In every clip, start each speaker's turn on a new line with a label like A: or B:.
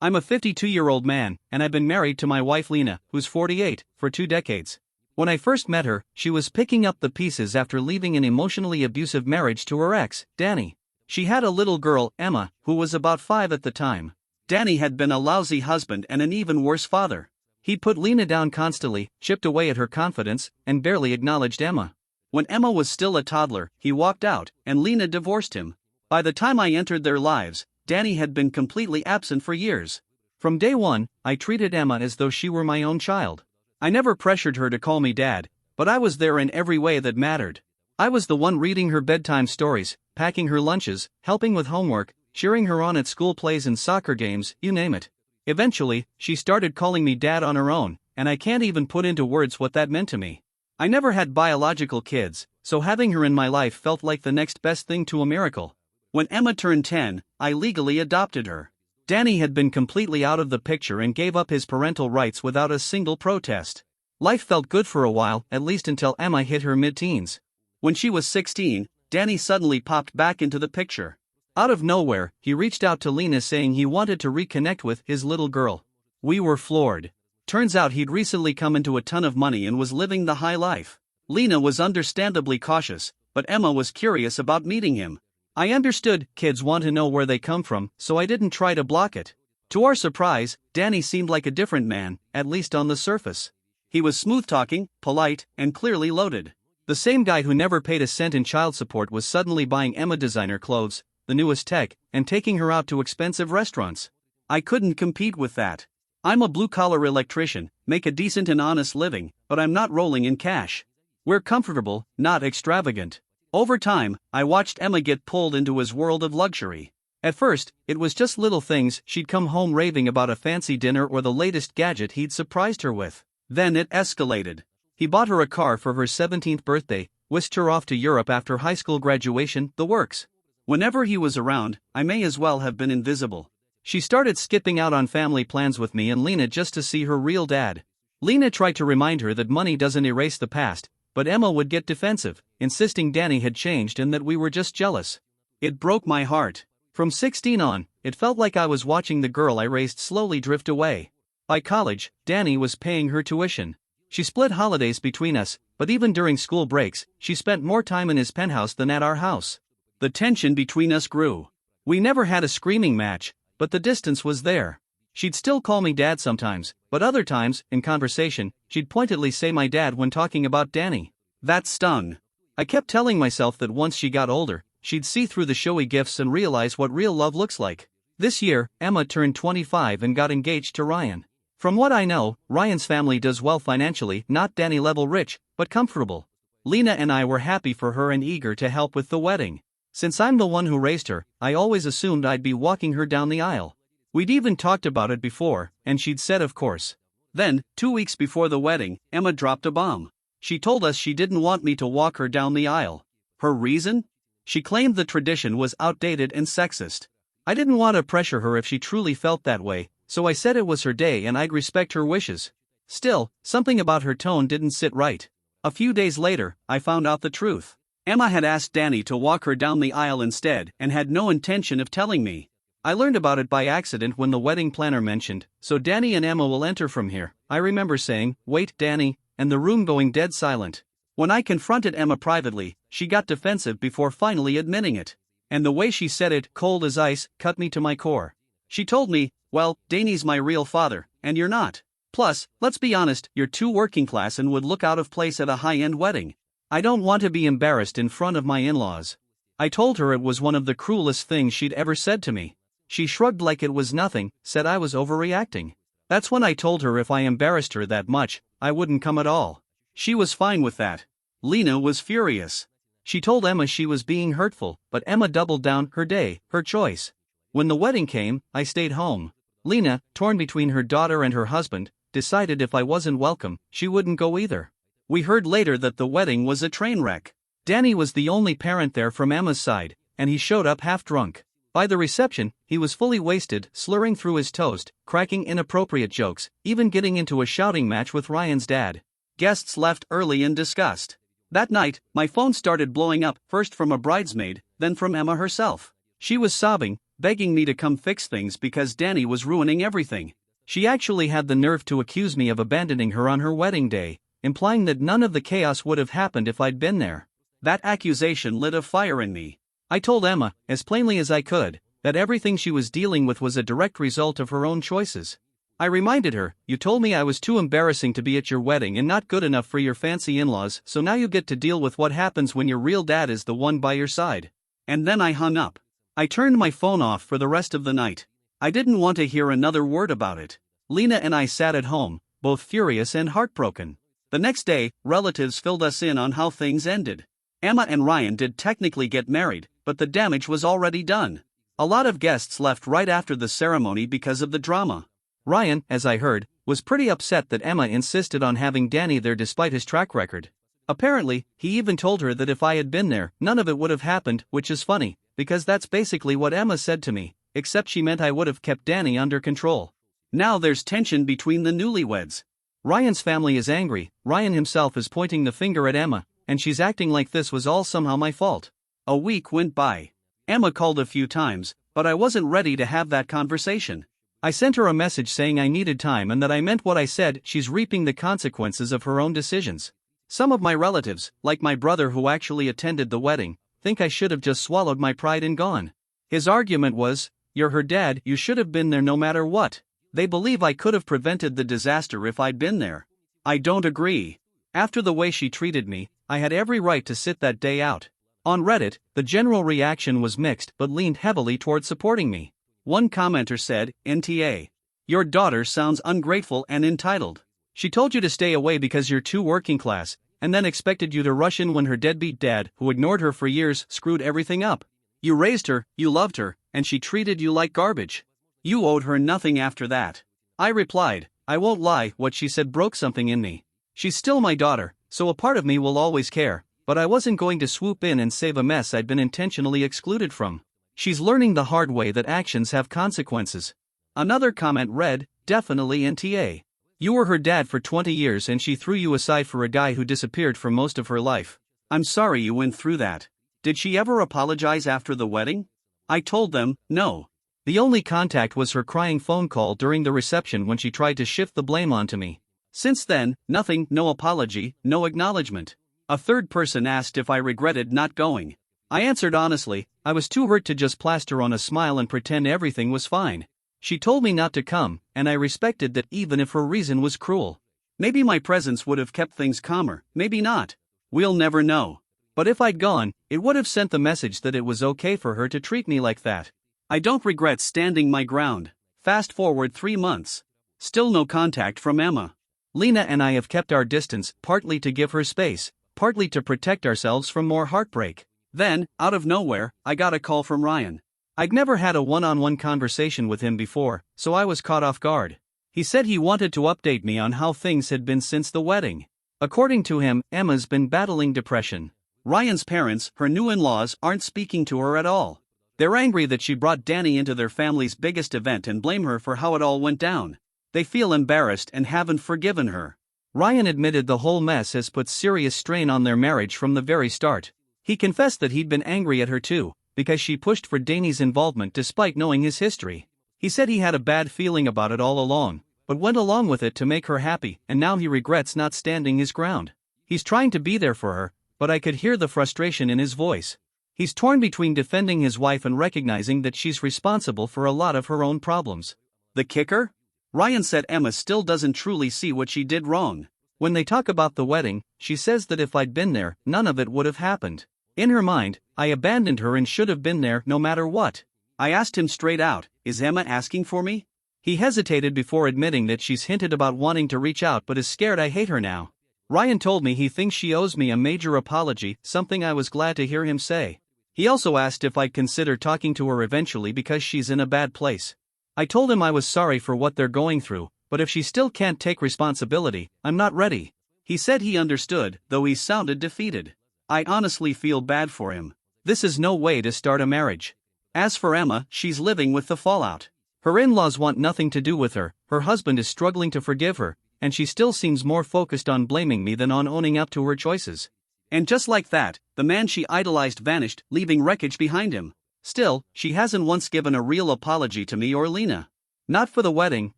A: I'm a 52-year-old man, and I've been married to my wife Lena, who's 48, for 2 decades. When I first met her, she was picking up the pieces after leaving an emotionally abusive marriage to her ex, Danny. She had a little girl, Emma, who was about 5 at the time. Danny had been a lousy husband and an even worse father. He'd put Lena down constantly, chipped away at her confidence, and barely acknowledged Emma. When Emma was still a toddler, he walked out, and Lena divorced him. By the time I entered their lives, Danny had been completely absent for years. From day one, I treated Emma as though she were my own child. I never pressured her to call me dad, but I was there in every way that mattered. I was the one reading her bedtime stories, packing her lunches, helping with homework, cheering her on at school plays and soccer games, you name it. Eventually, she started calling me dad on her own, and I can't even put into words what that meant to me. I never had biological kids, so having her in my life felt like the next best thing to a miracle. When Emma turned 10, I legally adopted her. Danny had been completely out of the picture and gave up his parental rights without a single protest. Life felt good for a while, at least until Emma hit her mid-teens. When she was 16, Danny suddenly popped back into the picture. Out of nowhere, he reached out to Lena saying he wanted to reconnect with his little girl. We were floored. Turns out he'd recently come into a ton of money and was living the high life. Lena was understandably cautious, but Emma was curious about meeting him. I understood kids want to know where they come from, so I didn't try to block it. To our surprise, Danny seemed like a different man, at least on the surface. He was smooth-talking, polite, and clearly loaded. The same guy who never paid a cent in child support was suddenly buying Emma designer clothes, the newest tech, and taking her out to expensive restaurants. I couldn't compete with that. I'm a blue-collar electrician, make a decent and honest living, but I'm not rolling in cash. We're comfortable, not extravagant. Over time, I watched Emma get pulled into his world of luxury. At first, it was just little things. She'd come home raving about a fancy dinner or the latest gadget he'd surprised her with. Then it escalated. He bought her a car for her 17th birthday, whisked her off to Europe after high school graduation, the works. Whenever he was around, I may as well have been invisible. She started skipping out on family plans with me and Lena just to see her real dad. Lena tried to remind her that money doesn't erase the past, but Emma would get defensive, insisting Danny had changed and that we were just jealous. It broke my heart. From 16 on, it felt like I was watching the girl I raised slowly drift away. By college, Danny was paying her tuition. She split holidays between us, but even during school breaks, she spent more time in his penthouse than at our house. The tension between us grew. We never had a screaming match, but the distance was there. She'd still call me dad sometimes, but other times, in conversation, she'd pointedly say my dad when talking about Danny. That stung. I kept telling myself that once she got older, she'd see through the showy gifts and realize what real love looks like. This year, Emma turned 25 and got engaged to Ryan. From what I know, Ryan's family does well financially, not Danny-level rich, but comfortable. Lena and I were happy for her and eager to help with the wedding. Since I'm the one who raised her, I always assumed I'd be walking her down the aisle. We'd even talked about it before, and she'd said of course. Then, 2 weeks before the wedding, Emma dropped a bomb. She told us she didn't want me to walk her down the aisle. Her reason? She claimed the tradition was outdated and sexist. I didn't want to pressure her if she truly felt that way, so I said it was her day and I'd respect her wishes. Still, something about her tone didn't sit right. A few days later, I found out the truth. Emma had asked Danny to walk her down the aisle instead and had no intention of telling me. I learned about it by accident when the wedding planner mentioned, "So Danny and Emma will enter from here." I remember saying, "Wait, Danny," and the room going dead silent. When I confronted Emma privately, she got defensive before finally admitting it. And the way she said it, cold as ice, cut me to my core. She told me, "Well, Danny's my real father, and you're not. Plus, let's be honest, you're too working class and would look out of place at a high-end wedding. I don't want to be embarrassed in front of my in-laws." I told her it was one of the cruelest things she'd ever said to me. She shrugged like it was nothing, said I was overreacting. That's when I told her if I embarrassed her that much, I wouldn't come at all. She was fine with that. Lena was furious. She told Emma she was being hurtful, but Emma doubled down, her day, her choice. When the wedding came, I stayed home. Lena, torn between her daughter and her husband, decided if I wasn't welcome, she wouldn't go either. We heard later that the wedding was a train wreck. Danny was the only parent there from Emma's side, and he showed up half drunk. By the reception, he was fully wasted, slurring through his toast, cracking inappropriate jokes, even getting into a shouting match with Ryan's dad. Guests left early in disgust. That night, my phone started blowing up, first from a bridesmaid, then from Emma herself. She was sobbing, begging me to come fix things because Danny was ruining everything. She actually had the nerve to accuse me of abandoning her on her wedding day, implying that none of the chaos would have happened if I'd been there. That accusation lit a fire in me. I told Emma, as plainly as I could, that everything she was dealing with was a direct result of her own choices. I reminded her, "You told me I was too embarrassing to be at your wedding and not good enough for your fancy in-laws, so now you get to deal with what happens when your real dad is the one by your side." And then I hung up. I turned my phone off for the rest of the night. I didn't want to hear another word about it. Lena and I sat at home, both furious and heartbroken. The next day, relatives filled us in on how things ended. Emma and Ryan did technically get married, but the damage was already done. A lot of guests left right after the ceremony because of the drama. Ryan, as I heard, was pretty upset that Emma insisted on having Danny there despite his track record. Apparently, he even told her that if I had been there, none of it would have happened, which is funny, because that's basically what Emma said to me, except she meant I would have kept Danny under control. Now there's tension between the newlyweds. Ryan's family is angry, Ryan himself is pointing the finger at Emma, and she's acting like this was all somehow my fault. A week went by. Emma called a few times, but I wasn't ready to have that conversation. I sent her a message saying I needed time and that I meant what I said. She's reaping the consequences of her own decisions. Some of my relatives, like my brother who actually attended the wedding, think I should have just swallowed my pride and gone. His argument was, "You're her dad, you should have been there no matter what." They believe I could have prevented the disaster if I'd been there. I don't agree. After the way she treated me, I had every right to sit that day out. On Reddit, the general reaction was mixed but leaned heavily toward supporting me. One commenter said, "NTA. Your daughter sounds ungrateful and entitled. She told you to stay away because you're too working class, and then expected you to rush in when her deadbeat dad, who ignored her for years, screwed everything up. You raised her, you loved her, and she treated you like garbage. You owed her nothing after that." I replied, "I won't lie, what she said broke something in me. She's still my daughter, so a part of me will always care, but I wasn't going to swoop in and save a mess I'd been intentionally excluded from. She's learning the hard way that actions have consequences." Another comment read, "Definitely NTA. You were her dad for 20 years and she threw you aside for a guy who disappeared for most of her life. I'm sorry you went through that. Did she ever apologize after the wedding?" I told them, no. The only contact was her crying phone call during the reception when she tried to shift the blame onto me. Since then, nothing, no apology, no acknowledgement. A third person asked if I regretted not going. I answered honestly, I was too hurt to just plaster on a smile and pretend everything was fine. She told me not to come, and I respected that even if her reason was cruel. Maybe my presence would have kept things calmer, maybe not. We'll never know. But if I'd gone, it would have sent the message that it was okay for her to treat me like that. I don't regret standing my ground. Fast forward 3 months. Still no contact from Emma. Lena and I have kept our distance, partly to give her space, partly to protect ourselves from more heartbreak. Then, out of nowhere, I got a call from Ryan. I'd never had a one-on-one conversation with him before, so I was caught off guard. He said he wanted to update me on how things had been since the wedding. According to him, Emma's been battling depression. Ryan's parents, her new in-laws, aren't speaking to her at all. They're angry that she brought Danny into their family's biggest event and blame her for how it all went down. They feel embarrassed and haven't forgiven her. Ryan admitted the whole mess has put serious strain on their marriage from the very start. He confessed that he'd been angry at her too, because she pushed for Danny's involvement despite knowing his history. He said he had a bad feeling about it all along, but went along with it to make her happy, and now he regrets not standing his ground. He's trying to be there for her, but I could hear the frustration in his voice. He's torn between defending his wife and recognizing that she's responsible for a lot of her own problems. The kicker? Ryan said Emma still doesn't truly see what she did wrong. When they talk about the wedding, she says that if I'd been there, none of it would have happened. In her mind, I abandoned her and should have been there no matter what. I asked him straight out, "Is Emma asking for me?" He hesitated before admitting that she's hinted about wanting to reach out but is scared I hate her now. Ryan told me he thinks she owes me a major apology, something I was glad to hear him say. He also asked if I'd consider talking to her eventually because she's in a bad place. I told him I was sorry for what they're going through, but if she still can't take responsibility, I'm not ready. He said he understood, though he sounded defeated. I honestly feel bad for him. This is no way to start a marriage. As for Emma, she's living with the fallout. Her in-laws want nothing to do with her, her husband is struggling to forgive her, and she still seems more focused on blaming me than on owning up to her choices. And just like that, the man she idolized vanished, leaving wreckage behind him. Still, she hasn't once given a real apology to me or Lena. Not for the wedding,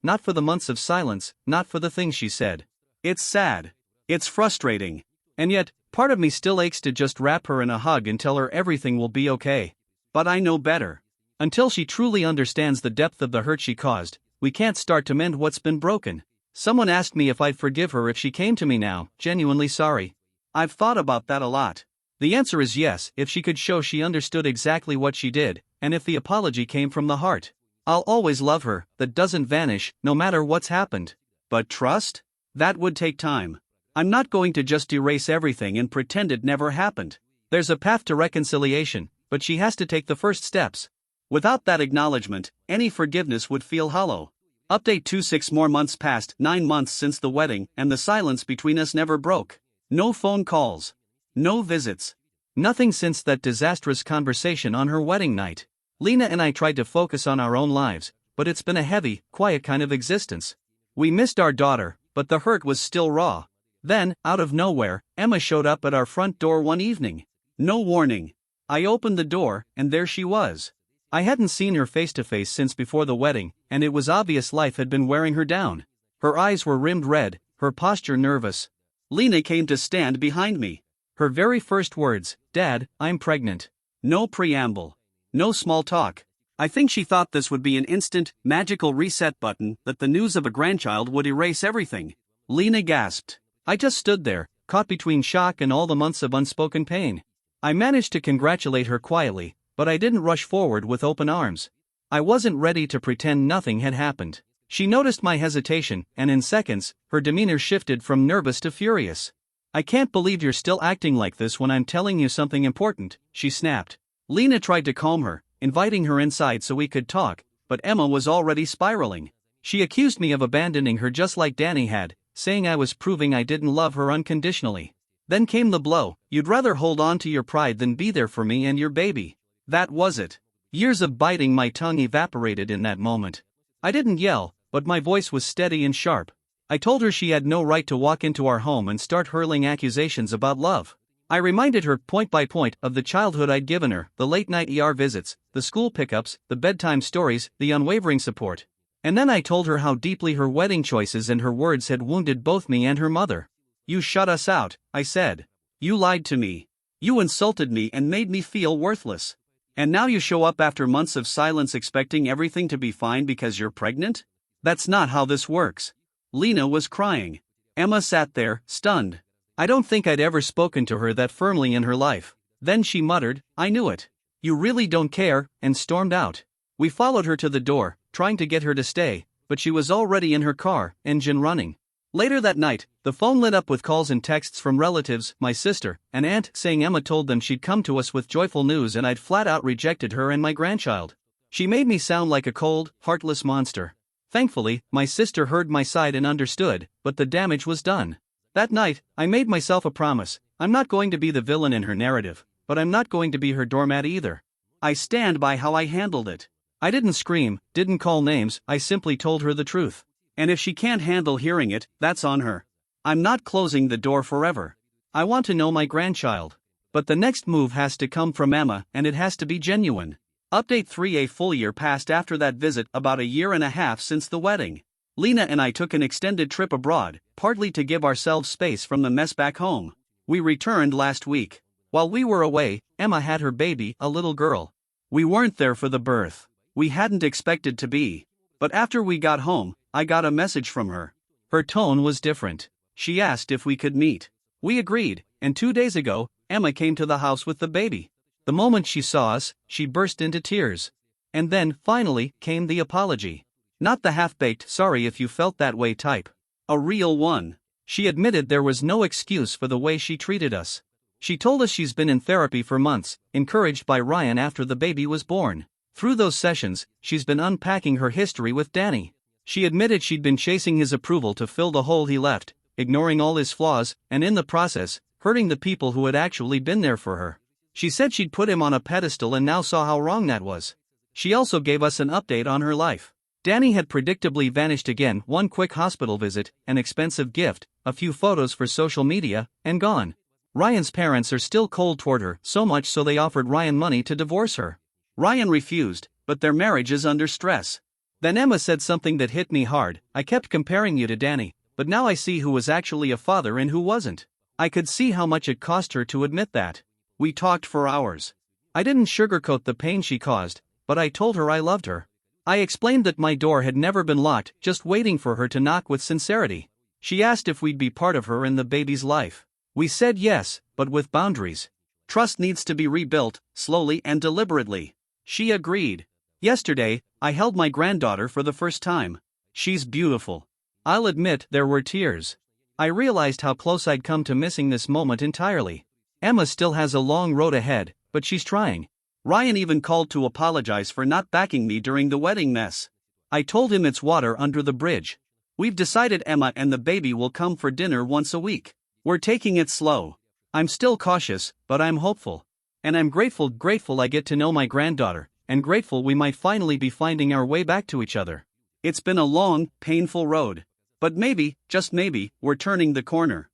A: not for the months of silence, not for the things she said. It's sad. It's frustrating. And yet, part of me still aches to just wrap her in a hug and tell her everything will be okay. But I know better. Until she truly understands the depth of the hurt she caused, we can't start to mend what's been broken. Someone asked me if I'd forgive her if she came to me now, genuinely sorry. I've thought about that a lot. The answer is yes, if she could show she understood exactly what she did, and if the apology came from the heart. I'll always love her, that doesn't vanish, no matter what's happened. But trust? That would take time. I'm not going to just erase everything and pretend it never happened. There's a path to reconciliation, but she has to take the first steps. Without that acknowledgement, any forgiveness would feel hollow. Update 26 more months passed, 9 months since the wedding, and the silence between us never broke. No phone calls. No visits. Nothing since that disastrous conversation on her wedding night. Lena and I tried to focus on our own lives, but it's been a heavy, quiet kind of existence. We missed our daughter, but the hurt was still raw. Then, out of nowhere, Emma showed up at our front door one evening. No warning. I opened the door, and there she was. I hadn't seen her face to face since before the wedding, and it was obvious life had been wearing her down. Her eyes were rimmed red, her posture nervous. Lena came to stand behind me. Her very first words, "Dad, I'm pregnant." No preamble. No small talk. I think she thought this would be an instant, magical reset button, that the news of a grandchild would erase everything. Lena gasped. I just stood there, caught between shock and all the months of unspoken pain. I managed to congratulate her quietly, but I didn't rush forward with open arms. I wasn't ready to pretend nothing had happened. She noticed my hesitation, and in seconds, her demeanor shifted from nervous to furious. "I can't believe you're still acting like this when I'm telling you something important," she snapped. Lena tried to calm her, inviting her inside so we could talk, but Emma was already spiraling. She accused me of abandoning her just like Danny had, saying I was proving I didn't love her unconditionally. Then came the blow: "You'd rather hold on to your pride than be there for me and your baby." That was it. Years of biting my tongue evaporated in that moment. I didn't yell, but my voice was steady and sharp. I told her she had no right to walk into our home and start hurling accusations about love. I reminded her, point by point, of the childhood I'd given her, the late-night ER visits, the school pickups, the bedtime stories, the unwavering support. And then I told her how deeply her wedding choices and her words had wounded both me and her mother. "You shut us out," I said. "You lied to me. You insulted me and made me feel worthless. And now you show up after months of silence expecting everything to be fine because you're pregnant? That's not how this works." Lena was crying. Emma sat there, stunned. I don't think I'd ever spoken to her that firmly in her life. Then she muttered, "I knew it. You really don't care," and stormed out. We followed her to the door, trying to get her to stay, but she was already in her car, engine running. Later that night, the phone lit up with calls and texts from relatives, my sister, and aunt, saying Emma told them she'd come to us with joyful news and I'd flat out rejected her and my grandchild. She made me sound like a cold, heartless monster. Thankfully, my sister heard my side and understood, but the damage was done. That night, I made myself a promise: I'm not going to be the villain in her narrative, but I'm not going to be her doormat either. I stand by how I handled it. I didn't scream, didn't call names, I simply told her the truth. And if she can't handle hearing it, that's on her. I'm not closing the door forever. I want to know my grandchild. But the next move has to come from Emma, and it has to be genuine. Update 3: A full year passed after that visit, about a year and a half since the wedding. Lena and I took an extended trip abroad, partly to give ourselves space from the mess back home. We returned last week. While we were away, Emma had her baby, a little girl. We weren't there for the birth. We hadn't expected to be. But after we got home, I got a message from her. Her tone was different. She asked if we could meet. We agreed, and 2 days ago, Emma came to the house with the baby. The moment she saw us, she burst into tears. And then, finally, came the apology. Not the half-baked "sorry if you felt that way" type. A real one. She admitted there was no excuse for the way she treated us. She told us she's been in therapy for months, encouraged by Ryan after the baby was born. Through those sessions, she's been unpacking her history with Danny. She admitted she'd been chasing his approval to fill the hole he left, ignoring all his flaws, and in the process, hurting the people who had actually been there for her. She said she'd put him on a pedestal and now saw how wrong that was. She also gave us an update on her life. Danny had predictably vanished again: one quick hospital visit, an expensive gift, a few photos for social media, and gone. Ryan's parents are still cold toward her, so much so they offered Ryan money to divorce her. Ryan refused, but their marriage is under stress. Then Emma said something that hit me hard. I kept comparing you to Danny, but now I see who was actually a father and who wasn't. I could see how much it cost her to admit that. We talked for hours. I didn't sugarcoat the pain she caused, but I told her I loved her. I explained that my door had never been locked, just waiting for her to knock with sincerity. She asked if we'd be part of her and the baby's life. We said yes, but with boundaries. Trust needs to be rebuilt, slowly and deliberately. She agreed. Yesterday, I held my granddaughter for the first time. She's beautiful. I'll admit there were tears. I realized how close I'd come to missing this moment entirely. Emma still has a long road ahead, but she's trying. Ryan even called to apologize for not backing me during the wedding mess. I told him it's water under the bridge. We've decided Emma and the baby will come for dinner once a week. We're taking it slow. I'm still cautious, but I'm hopeful. And I'm grateful I get to know my granddaughter, and grateful we might finally be finding our way back to each other. It's been a long, painful road. But maybe, just maybe, we're turning the corner.